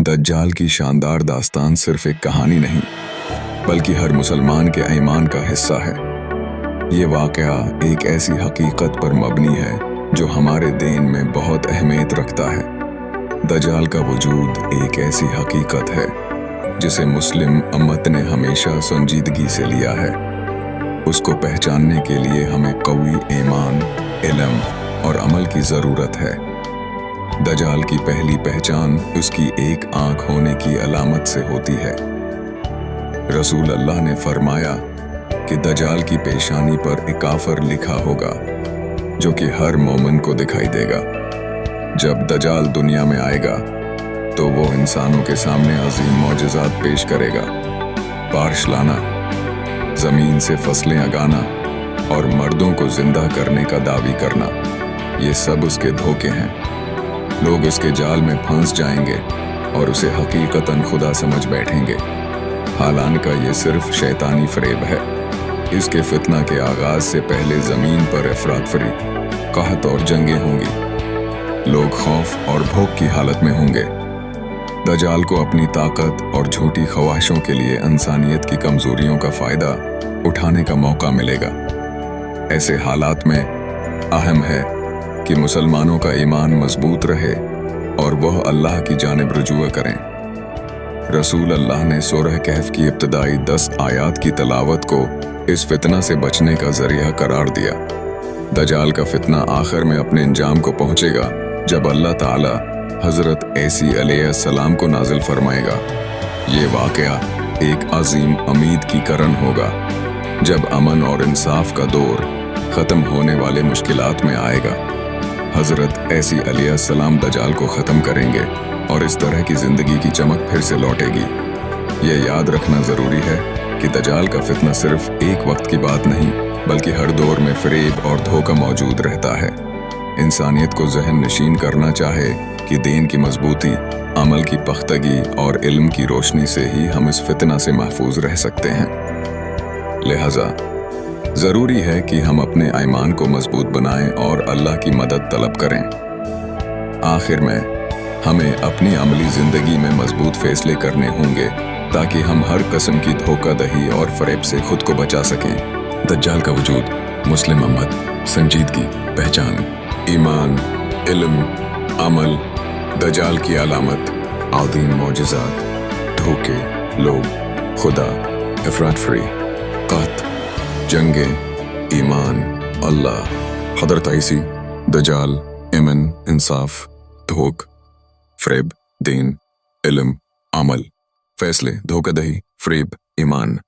दज्जाल की शानदार दास्तान सिर्फ एक कहानी नहीं, बल्कि हर मुसलमान के ईमान का हिस्सा है। ये वाक़या एक ऐसी हकीकत पर मबनी है जो हमारे दीन में बहुत अहमियत रखता है। दज्जाल का वजूद एक ऐसी हकीकत है जिसे मुस्लिम उम्मत ने हमेशा संजीदगी से लिया है। उसको पहचानने के लिए हमें कवी ईमान, इल्म और अमल की ज़रूरत है। दज्जाल की पहली पहचान उसकी एक आंख होने की अलामत से होती है। रसूल अल्लाह ने फरमाया कि दज्जाल की पेशानी पर इकाफर लिखा होगा जो कि हर मोमिन को दिखाई देगा। जब दज्जाल दुनिया में आएगा तो वो इंसानों के सामने अजीम मौजज़ात पेश करेगा। बारिश लाना, ज़मीन से फसलें उगाना और मर्दों को जिंदा करने का दावी करना, ये सब उसके धोखे हैं। लोग उसके जाल में फंस जाएंगे और उसे हकीकतन खुदा समझ बैठेंगे। हालांकि ये सिर्फ शैतानी फरेब है। इसके फितना के आगाज से पहले ज़मीन पर अफरातफरी, कहत और जंगें होंगी। लोग खौफ और भूख की हालत में होंगे। दज्जाल को अपनी ताकत और झूठी ख्वाहिशों के लिए इंसानियत की कमजोरियों का फ़ायदा उठाने का मौका मिलेगा। ऐसे हालात में अहम है कि मुसलमानों का ईमान मजबूत रहे और वह अल्लाह की जानिब रुजू करें। रसूल अल्लाह ने सूरह कहफ की इब्तदाई 10 आयात की तलावत को इस फितना से बचने का जरिया करार दिया। दज्जाल का फितना आखिर में अपने अंजाम को पहुंचेगा जब अल्लाह ताला हज़रत ईसा अलैहिस्सलाम को नाजिल फरमाएगा। ये वाक़या एक अजीम उम्मीद की किरण होगा जब अमन और इंसाफ का दौर ख़त्म होने वाले मुश्किलात में आएगा। हज़रत ईसा अलैहिस्सलाम दज्जाल को ख़त्म करेंगे और इस तरह की ज़िंदगी की चमक फिर से लौटेगी। यह याद रखना ज़रूरी है कि दज्जाल का फितना सिर्फ एक वक्त की बात नहीं, बल्कि हर दौर में फरेब और धोखा मौजूद रहता है। इंसानियत को ज़हन नशीन करना चाहे कि दीन की मजबूती, अमल की पख्तगी और इल्म की रोशनी से ही हम इस फितना से महफूज रह सकते हैं। लिहाजा ज़रूरी है कि हम अपने ईमान को मजबूत बनाएं और अल्लाह की मदद तलब करें। आखिर में हमें अपनी अमली ज़िंदगी में मजबूत फैसले करने होंगे ताकि हम हर किस्म की धोखाधड़ी और फरेब से खुद को बचा सकें। दज्जाल का वजूद, मुस्लिम उम्मत, संजीदगी, पहचान, ईमान, इल्म, अमल, दज्जाल की अलामत, आदीन मौजज़ात, धोखे, लोग, खुदा, अफरातफरी, कहत, जंगे, ईमान, अल्लाह, हज़रत ईसा, दज्जाल, इमन, इंसाफ, धोख, फरेब, दीन, इल्म, अमल, फैसले, धोखाधड़ी, फरेब, ईमान।